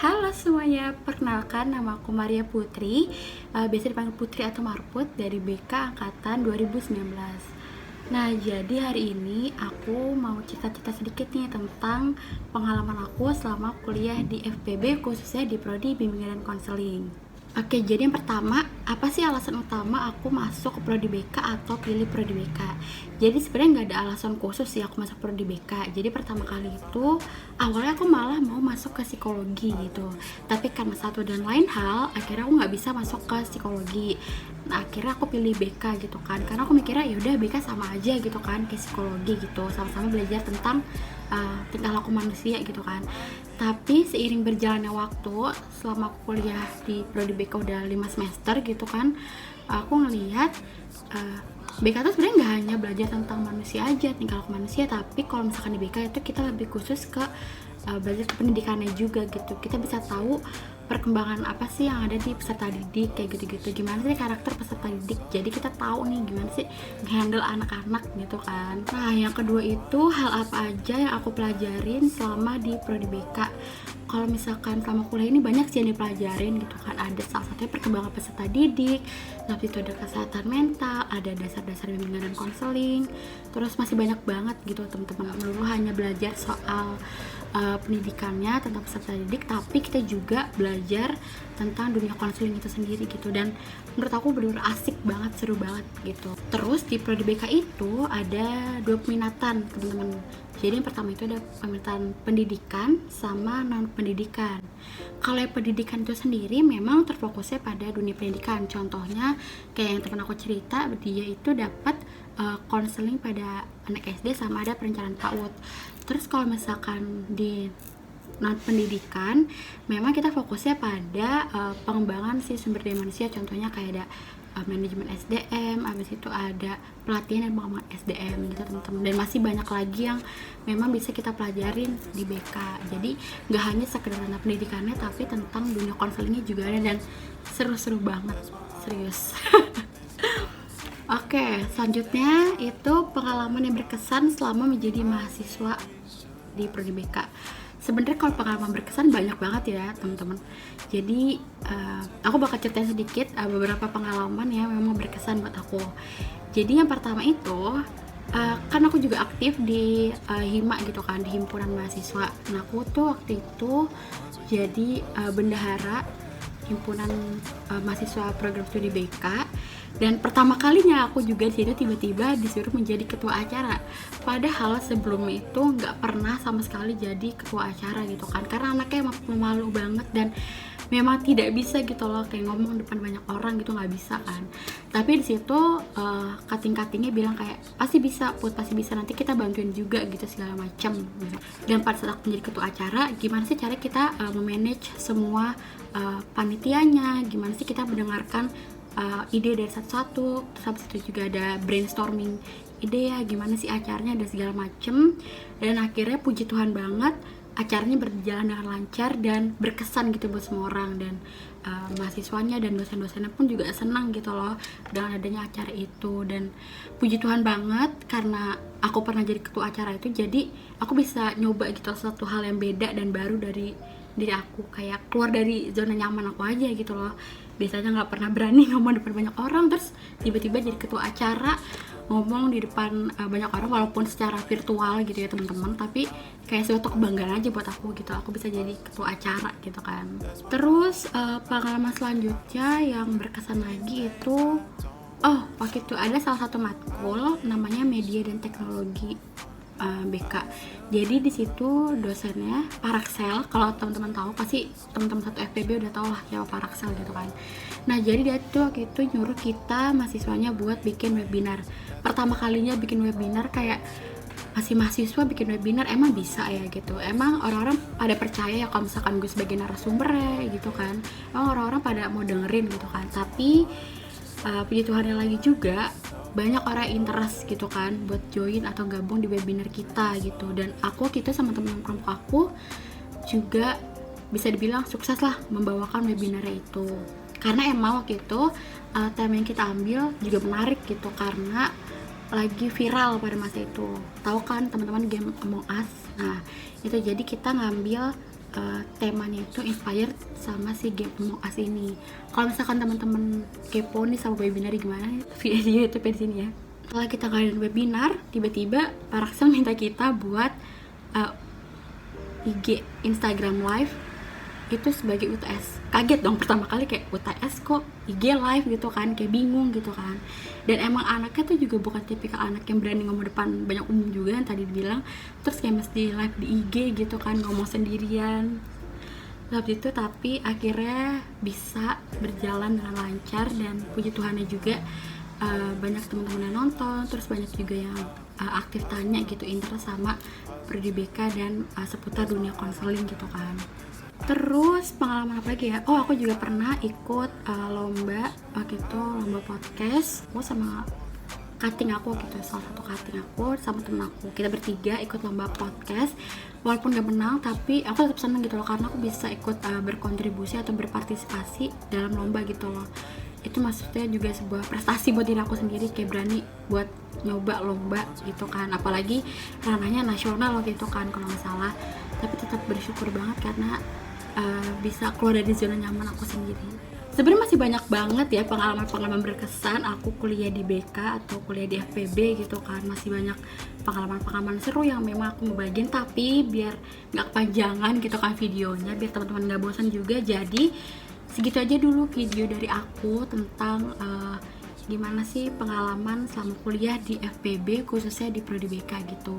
Halo semuanya, perkenalkan nama aku Maria Putri, biasa dipanggil Putri atau Marput dari BK Angkatan 2019. Nah, jadi hari ini aku mau cerita-cerita sedikit nih tentang pengalaman aku selama kuliah di FPB, khususnya di Prodi Bimbingan dan Konseling. Oke, jadi yang pertama, apa sih alasan utama aku masuk ke Prodi BK atau pilih Prodi BK? Jadi sebenarnya nggak ada alasan khusus sih aku masuk Prodi BK. Jadi pertama kali itu, awalnya aku malah mau masuk ke psikologi gitu. Tapi karena satu dan lain hal, akhirnya aku nggak bisa masuk ke psikologi. Nah, akhirnya aku pilih BK gitu kan. Karena aku mikirnya ya udah BK sama aja gitu kan, ke psikologi gitu. Sama-sama belajar tentang tingkah laku manusia gitu kan. Tapi seiring berjalannya waktu, selama aku kuliah di Prodi BK udah 5 semester gitu kan, aku ngelihat BK tuh sebenarnya nggak hanya belajar tentang manusia aja, tingkah laku manusia, tapi kalau misalkan di BK itu kita lebih khusus ke belajar ke pendidikannya juga gitu. Kita bisa tahu perkembangan apa sih yang ada di peserta didik, kayak gitu-gitu, gimana sih karakter peserta didik, jadi kita tahu nih gimana sih handle anak-anak gitu kan. Nah, yang kedua itu hal apa aja yang aku pelajarin selama di Prodi BK. Kalau misalkan selama kuliah ini banyak sih yang dipelajarin gitu kan, ada salah satunya perkembangan peserta didik, habis itu ada kesehatan mental, ada dasar-dasar bimbingan dan konseling, terus masih banyak banget gitu teman-teman. Melulu hanya belajar soal pendidikannya tentang peserta didik, tapi kita juga belajar tentang dunia konseling itu sendiri gitu. Dan menurut aku benar-benar asik banget, seru banget gitu. Terus di Prodi BK itu ada 2 peminatan teman-teman. Jadi yang pertama itu ada peminatan pendidikan sama non pendidikan. Kalau yang pendidikan itu sendiri memang terfokusnya pada dunia pendidikan. Contohnya kayak yang teman aku cerita, dia itu dapat konseling pada anak SD sama ada perencanaan PAUD. Terus kalau misalkan di non pendidikan, memang kita fokusnya pada pengembangan si sumber daya manusia. Contohnya kayak ada manajemen SDM, habis itu ada pelatihan dan pengembangan SDM gitu teman-teman. Dan masih banyak lagi yang memang bisa kita pelajarin di BK. Jadi nggak hanya sekedar tentang pendidikannya, tapi tentang dunia konselingnya juga ada, dan seru-seru banget, serius. Oke, selanjutnya itu pengalaman yang berkesan selama menjadi mahasiswa di Prodi BK. Sebenarnya kalau pengalaman berkesan banyak banget ya teman-teman. Jadi aku bakal ceritain sedikit beberapa pengalaman yang memang berkesan buat aku. Jadi yang pertama itu kan aku juga aktif di HIMA gitu kan, di himpunan mahasiswa. Nah, aku tuh waktu itu jadi bendahara himpunan mahasiswa program studi BK, dan pertama kalinya aku juga di situ tiba-tiba disuruh menjadi ketua acara. Padahal sebelumnya itu nggak pernah sama sekali jadi ketua acara gitu kan, karena anaknya emang pemalu banget dan memang tidak bisa gitu loh kayak ngomong depan banyak orang gitu, nggak bisa kan. Tapi di situ kating-katingnya bilang kayak pasti bisa Put, pasti bisa, nanti kita bantuin juga gitu segala macam. Dan pada saat aku menjadi ketua acara, gimana sih cara kita memanage semua panitianya, gimana sih kita mendengarkan ide dari satu-satu, terus habis itu juga ada brainstorming ide ya, gimana sih acaranya dan segala macem. Dan akhirnya puji Tuhan banget acaranya berjalan dengan lancar dan berkesan gitu buat semua orang, dan mahasiswanya dan dosen-dosennya pun juga senang gitu loh dengan adanya acara itu. Dan puji Tuhan banget karena aku pernah jadi ketua acara itu, jadi aku bisa nyoba gitu satu hal yang beda dan baru dari diri aku, kayak keluar dari zona nyaman aku aja gitu loh. Biasanya nggak pernah berani ngomong depan banyak orang, terus tiba-tiba jadi ketua acara ngomong di depan banyak orang walaupun secara virtual gitu ya teman-teman, tapi kayak suatu kebanggaan aja buat aku gitu, aku bisa jadi ketua acara gitu kan. Terus pengalaman selanjutnya yang berkesan lagi itu waktu itu ada salah satu matkul namanya media dan teknologi BK. Jadi di situ dosennya Paraxel. Kalau teman-teman tahu pasti teman-teman satu FPB udah tahu lah siapa Paraxel gitu kan. Nah, jadi dia tuh waktu itu nyuruh kita mahasiswanya buat bikin webinar. Pertama kalinya bikin webinar, kayak masih mahasiswa bikin webinar, emang bisa ya gitu. Emang orang-orang pada percaya ya kalau misalkan gue sebagai narasumber ya gitu kan. Emang orang-orang pada mau dengerin gitu kan. Tapi puji Tuhan lagi juga banyak orang interest gitu kan buat join atau gabung di webinar kita gitu. Dan aku gitu sama teman-teman kelompok aku juga bisa dibilang sukses lah membawakan webinar itu, karena emang waktu itu tema yang kita ambil juga menarik gitu, karena lagi viral pada masa itu. Tahu kan teman-teman game Among Us? Nah, itu jadi kita ngambil temanya itu inspired sama si Game Among Us ini. Kalau misalkan teman-teman kepo nih sama webinar gimana, video YouTube di sini ya. Setelah kita ngadain webinar, tiba-tiba Pak Raksel minta kita buat IG Instagram live itu sebagai UTS. Kaget dong pertama kali, kayak UTS kok IG live gitu kan, kayak bingung gitu kan. Dan emang anaknya tuh juga bukan tipikal anak yang berani ngomong depan banyak umum juga yang tadi dibilang. Terus kayak mesti live di IG gitu kan, ngomong sendirian. Lalu itu tapi akhirnya bisa berjalan dengan lancar, dan puji Tuhannya juga banyak teman-teman yang nonton, terus banyak juga yang aktif tanya gitu interest sama Prodi BK dan seputar dunia konseling gitu kan. Terus pengalaman apa lagi ya? Oh, aku juga pernah ikut lomba waktu itu, lomba podcast. Aku sama cutting aku gitu, salah satu cutting aku sama temen aku. Kita bertiga ikut lomba podcast. Walaupun gak menang, tapi aku tetap seneng gitu loh, karena aku bisa ikut berkontribusi atau berpartisipasi dalam lomba gitu loh. Itu maksudnya juga sebuah prestasi buat diri aku sendiri, kayak berani buat nyoba lomba gitu kan. Apalagi ranahnya nasional waktu itu kan kalau nggak salah. Tapi tetap bersyukur banget karena bisa keluar dari zona nyaman aku sendiri. Sebenarnya masih banyak banget ya pengalaman-pengalaman berkesan aku kuliah di BK atau kuliah di FPB gitu kan. Masih banyak pengalaman-pengalaman seru yang memang aku mau bagiin, tapi biar nggak kepanjangan gitu kan videonya, biar teman-teman nggak bosan juga. Jadi segitu aja dulu video dari aku tentang gimana sih pengalaman selama kuliah di FPB, khususnya di Prodi BK gitu.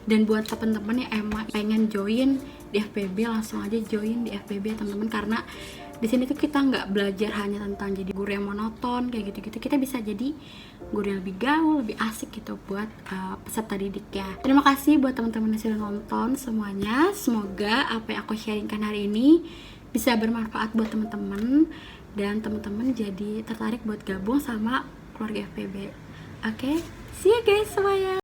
Dan buat temen-temen yang emang pengen join di FPB, langsung aja join di FPB teman-teman, karena di sini tuh kita nggak belajar hanya tentang jadi guru yang monoton kayak gitu-gitu. Kita bisa jadi guru yang lebih gaul, lebih asik gitu buat peserta didiknya. Terima kasih buat teman-teman yang sudah nonton semuanya. Semoga apa yang aku sharingkan hari ini bisa bermanfaat buat teman-teman, dan teman-teman jadi tertarik buat gabung sama keluarga FPB. Oke, see you guys semuanya.